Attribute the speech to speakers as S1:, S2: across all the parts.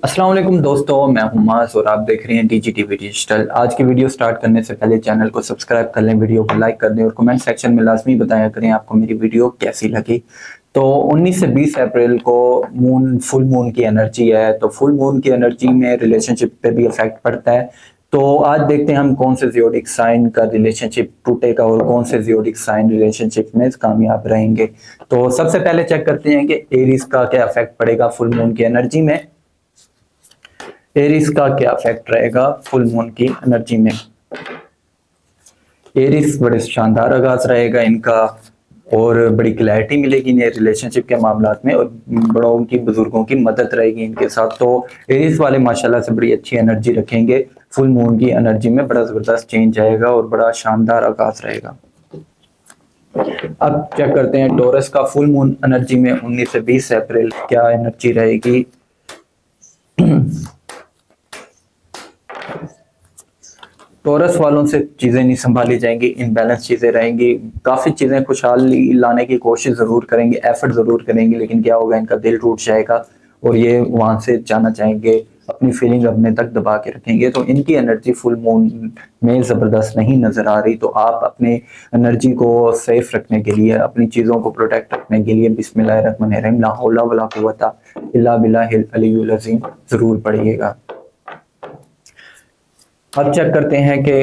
S1: अस्सलाम वालेकुम दोस्तों, मैं हूं मास और आप देख रहे हैं DGTV डिजिटल। आज की वीडियो स्टार्ट करने से पहले चैनल को सब्सक्राइब कर लें, वीडियो को लाइक कर दें और कमेंट सेक्शन में लाजमी बताया करें आपको मेरी वीडियो कैसी लगी। तो 19 से 20 अप्रैल को फुल मून की एनर्जी है। तो फुल मून की एनर्जी में रिलेशनशिप पे भी इफेक्ट पड़ता है। तो आज देखते हैं हम कौन से जियोडिक साइन का रिलेशनशिप टूटेगा और कौन से जियोडिक साइन रिलेशनशिप में कामयाब रहेंगे। तो सबसे पहले चेक करते हैं कि एरीज का क्या इफेक्ट पड़ेगा फुल मून की एनर्जी में। एरिस का क्या इफेक्ट रहेगा फुल मून की एनर्जी में। एरिस बड़े शानदार आगाज रहेगा इनका और बड़ी क्लैरिटी मिलेगी इन्हें रिलेशनशिप के मामलात में और बड़ों की बुजुर्गों की मदद रहेगी इनके साथ। तो एरिस वाले माशाल्लाह से बड़ी अच्छी एनर्जी रखेंगे। फुल मून की एनर्जी में बड़ा जबरदस्त चेंज आएगा और बड़ा शानदार आगाज रहेगा। अब चेक करते हैं टोरस का फुल मून एनर्जी में 19 से 20 अप्रैल क्या एनर्जी रहेगी। टोरस वालों से चीजें नहीं संभाली जाएंगी, इनबैलेंस चीजें रहेंगी। काफी चीजें खुशहाली लाने की कोशिश जरूर करेंगे, एफर्ट जरूर करेंगे, लेकिन क्या होगा इनका दिल टूट जाएगा और ये वहां से जाना चाहेंगे, अपनी फीलिंग अपने तक दबा के रखेंगे। तो इनकी एनर्जी फुल मून में जबरदस्त नहीं नजर आ रही। तो आप अपने एनर्जी को सेफ रखने के लिए, अपनी चीजों को प्रोटेक्ट रखने के लिए बिस्मिल्लाहिर्रहमानिर्रहीम ला हौला वला कुव्वता इल्ला बिल्लाहिल अलीयुल अज़ीम जरूर पढ़िएगा। अब चेक करते हैं कि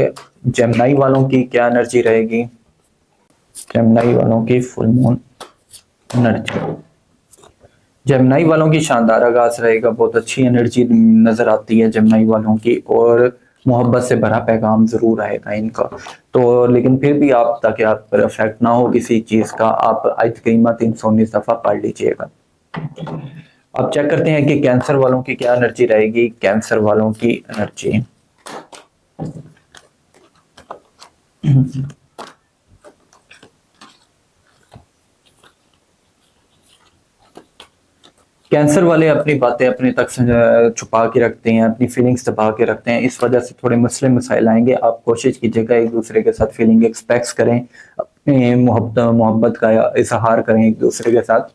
S1: जेमिनी वालों की क्या एनर्जी रहेगी। जेमिनी वालों की फुल मून एनर्जी, जेमिनी वालों की शानदार आगाज रहेगा। बहुत अच्छी एनर्जी नजर आती है जेमिनी वालों की और मोहब्बत से भरा पैगाम जरूर आएगा इनका। तो लेकिन फिर भी आप, ताकि आप पर इफेक्ट ना हो किसी चीज का, आप आयत करीमा 319 दफा पढ़ लीजिएगा। अब चेक करते हैं कि कैंसर वालों की क्या एनर्जी रहेगी। कैंसर वालों की एनर्जी, कैंसर वाले अपनी बातें अपने तक छुपा के रखते हैं, अपनी फीलिंग्स दबा के रखते हैं। इस वजह से थोड़े मसले मसाइल आएंगे। आप कोशिश कीजिएगा एक दूसरे के साथ फीलिंग एक्सप्रेस करें, अपनी मोहब्बत का इजहार करें एक दूसरे के साथ,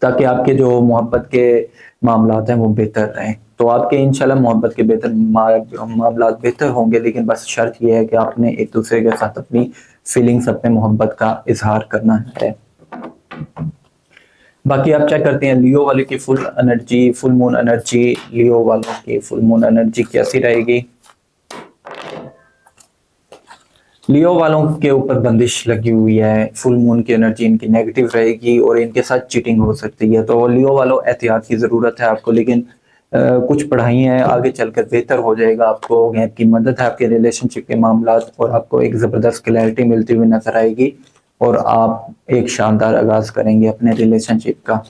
S1: ताकि आपके जो मोहब्बत के मामलात हैं वो बेहतर रहें। तो आपके इंशाल्लाह मोहब्बत के बेहतर मामलात बेहतर होंगे, लेकिन बस शर्त यह है कि आपने एक दूसरे के साथ अपनी फीलिंग्स, अपने मोहब्बत का इजहार करना है। बाकी आप चेक करते हैं लियो वाले की full energy, full moon energy. Leo वालों की फुल मून एनर्जी कैसी रहेगी। लियो वालों के ऊपर बंदिश लगी हुई है। फुल मून की एनर्जी इनकी नेगेटिव रहेगी और इनके साथ चीटिंग हो सकती है। तो लियो वालों एहतियात की जरूरत है आपको, लेकिन कुछ पढ़ाई है, आगे चलकर बेहतर हो जाएगा। आपको गैर की मदद है आपके रिलेशनशिप के मामलात और आपको एक जबरदस्त क्लैरिटी मिलती हुई नजर आएगी और आप एक शानदार आगाज करेंगे अपने रिलेशनशिप का।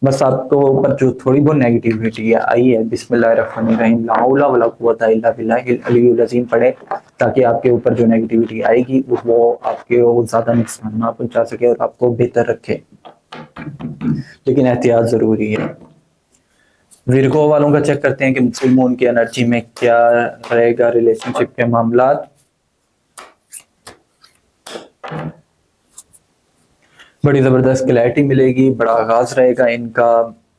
S1: बस आपको ऊपर जो थोड़ी बहुत नेगेटिविटी आई है, बिस्मिल्लाहिर्रहमानिर्रहीम ला हौला वला कुव्वता इल्ला बिल्लाहिल अलीयुल अज़ीम पढ़े, ताकि आपके ऊपर जो नेगेटिविटी आएगी वो आपके ज्यादा नुकसान ना पहुंचा सके और आपको बेहतर रखे। लेकिन एहतियात जरूरी है। विर्गो वालों का चेक करते हैं कि फुल मून की एनर्जी में क्या रहेगा रिलेशनशिप के मामलात। बड़ी जबरदस्त क्लैरिटी मिलेगी, बड़ा आगाज रहेगा इनका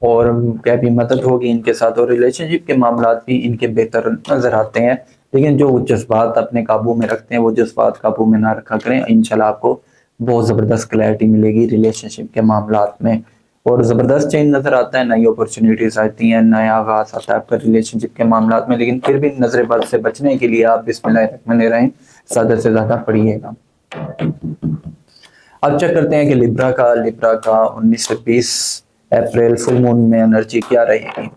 S1: और क्या भी मदद होगी इनके साथ और रिलेशनशिप के मामलात भी इनके बेहतर नजर आते हैं। लेकिन जो जज्बात अपने काबू में रखते हैं वो जज्बात काबू में ना रखा करें। इंशाल्लाह आपको बहुत जबरदस्त क्लैरिटी मिलेगी रिलेशनशिप के मामलात में और जबरदस्त चेंज नजर आता है। नई अपॉर्चुनिटीज आती हैं, नया आगाज आता है आपका रिलेशनशिप के मामलात में। लेकिन फिर भी नजरेबाज से बचने के लिए आप बिस्मिल्लाहिर्रहमानिर्रहीम ज्यादा से ज्यादा पढ़िएगा। अब चेक करते हैं कि लिब्रा का 19 से 20 अप्रैल फुल मून में एनर्जी क्या रहेगी।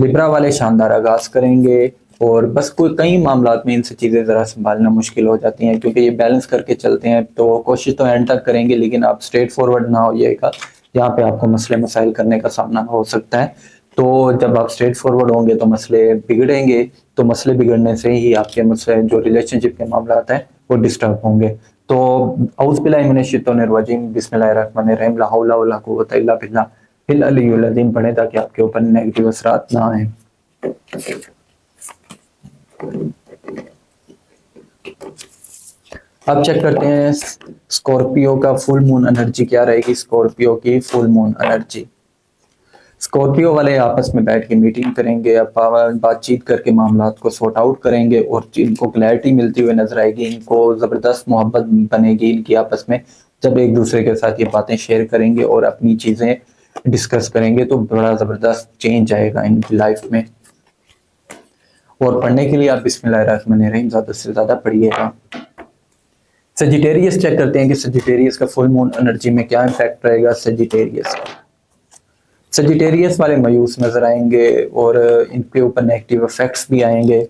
S1: लिब्रा वाले शानदार आगाज करेंगे और बस कोई कई मामलात में इनसे चीजें जरा संभालना मुश्किल हो जाती हैं, क्योंकि ये बैलेंस करके चलते हैं। तो कोशिश तो एंड तक करेंगे, लेकिन आप स्ट्रेट फॉरवर्ड ना होइएगा, यहाँ पे आपको मसले मसाइल करने का सामना हो सकता है। तो जब आप स्ट्रेट फॉरवर्ड होंगे तो मसले बिगड़ेंगे। तो मसले बिगड़ने से ही आपके मसले जो रिलेशनशिप के मामलात हैं वो डिस्टर्ब होंगे। तो औज़ बिल्लाहि मिनश शैतानिर रजीम बिस्मिल्लाहिर्रहमानिर्रहीम ला हौला वला कुव्वता इल्ला बिल्लाहिल अलीयुल अज़ीम पढ़ें, ताकि आपके ऊपर नेगेटिव असरात ना आए। अब चेक करते हैं स्कॉर्पियो का फुल मून एनर्जी क्या रहेगी। स्कॉर्पियो की फुल मून एनर्जी, स्कॉर्पियो वाले आपस में बैठ के मीटिंग करेंगे, बातचीत करके मामलात को सॉर्ट आउट करेंगे और इनको क्लैरिटी मिलती हुई नजर आएगी। इनको ज़बरदस्त मोहब्बत बनेगी इनकी आपस में, जब एक दूसरे के साथ ये बातें शेयर करेंगे और अपनी चीज़ें डिस्कस करेंगे तो बड़ा ज़बरदस्त चेंज आएगा इनकी लाइफ में। और पढ़ने के लिए आप बिस्मिल्लाहिर्रहमानिर्रहीम ज़्यादा से ज़्यादा पढ़िएगा। सजिटेरियस चेक करते हैं कि सजिटेरियस का फुल मून एनर्जी में क्या इम्पैक्ट रहेगा। सजिटेरियस वाले मायूस नजर आएंगे और इनके ऊपर नेगेटिव इफेक्ट्स भी आएंगे,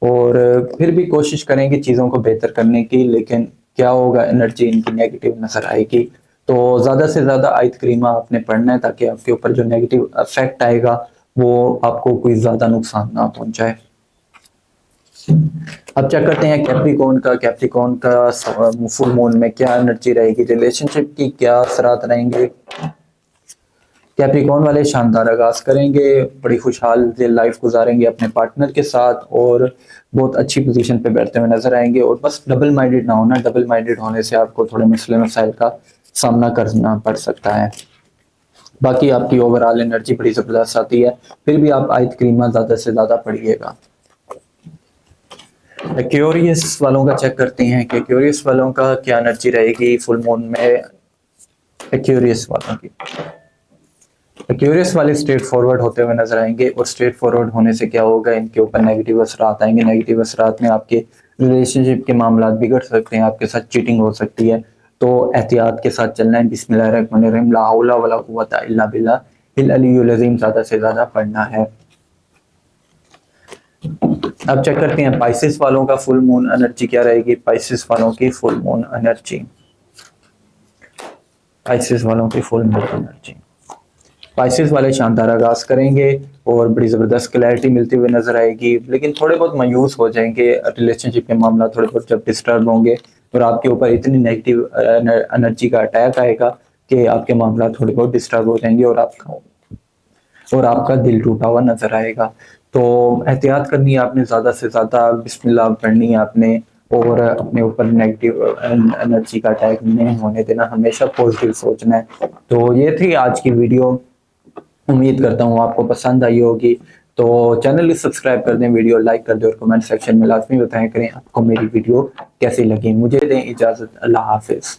S1: और फिर भी कोशिश करेंगे चीज़ों को बेहतर करने की, लेकिन क्या होगा, एनर्जी इनकी नेगेटिव नजर आएगी। तो ज़्यादा से ज़्यादा आयत करीमा आपने पढ़ना है ताकि आपके ऊपर जो नेगेटिव इफेक्ट आएगा वो आपको कोई ज़्यादा नुकसान ना पहुंचाए। अब चेक करते हैं कैप्रिकॉर्न का फुल मून में क्या एनर्जी रहेगी, रिलेशनशिप की क्या असरात रहेंगे। कैप्रिकॉर्न वाले शानदार आगाज करेंगे, बड़ी खुशहाल लाइफ गुजारेंगे अपने पार्टनर के साथ और बहुत अच्छी पोजीशन पे बैठते हुए नजर आएंगे। और बस डबल माइंडेड ना होना, डबल माइंडेड होने से आपको थोड़े मसले मसाइल का सामना करना पड़ सकता है। बाकी आपकी ओवरऑल एनर्जी बड़ी जबरदस्त आती है। फिर भी आप आयत करीमा ज्यादा से ज्यादा पढ़िएगा। एक्वेरियस वालों का चेक करते हैं कि एक्वेरियस वालों का क्या एनर्जी रहेगी फुल मून में। एक्वेरियस वाले स्ट्रेट फॉरवर्ड होते हुए नजर आएंगे, और स्ट्रेट फॉरवर्ड होने से क्या होगा, इनके ऊपर नेगेटिव असरात आएंगे। नेगेटिव असरात में आपके रिलेशनशिप के मामला बिगड़ सकते हैं, आपके साथ चीटिंग हो सकती है, तो एहतियात के साथ चलना है। बिस्मिल्लाहिर्रहमानिर्रहीम, ला हौला वला कुव्वता इल्ला बिल्लाहिल अलियुल अज़ीम ज्यादा से ज्यादा पढ़ना है। अब चेक करते हैं पाइसेस वालों का फुल मून एनर्जी क्या रहेगी। पाइसेस वालों की फुल मून एनर्जी, पाइसेस वाले शानदार आगाज करेंगे और बड़ी ज़बरदस्त क्लैरिटी मिलती हुई नजर आएगी, लेकिन थोड़े बहुत मायूस हो जाएंगे। रिलेशनशिप के मामला थोड़े बहुत जब डिस्टर्ब होंगे और आपके ऊपर इतनी नेगेटिव एनर्जी का अटैक आएगा कि आपके मामला थोड़े बहुत डिस्टर्ब हो जाएंगे और आपका दिल टूटा हुआ नजर आएगा। तो एहतियात करनी है आपने, ज़्यादा से ज़्यादा बिस्मिल्लाह पढ़नी है आपने, और अपने ऊपर नेगेटिव एनर्जी का अटैक नहीं होने देना, हमेशा पॉजिटिव सोचना है। तो ये थी आज की वीडियो, उम्मीद करता हूँ आपको पसंद आई होगी। तो चैनल सब्सक्राइब कर दें, वीडियो लाइक कर दें और कमेंट सेक्शन में लाजमी बताएं करें आपको मेरी वीडियो कैसी लगी। मुझे दें इजाज़त, अल्लाह हाफिज़।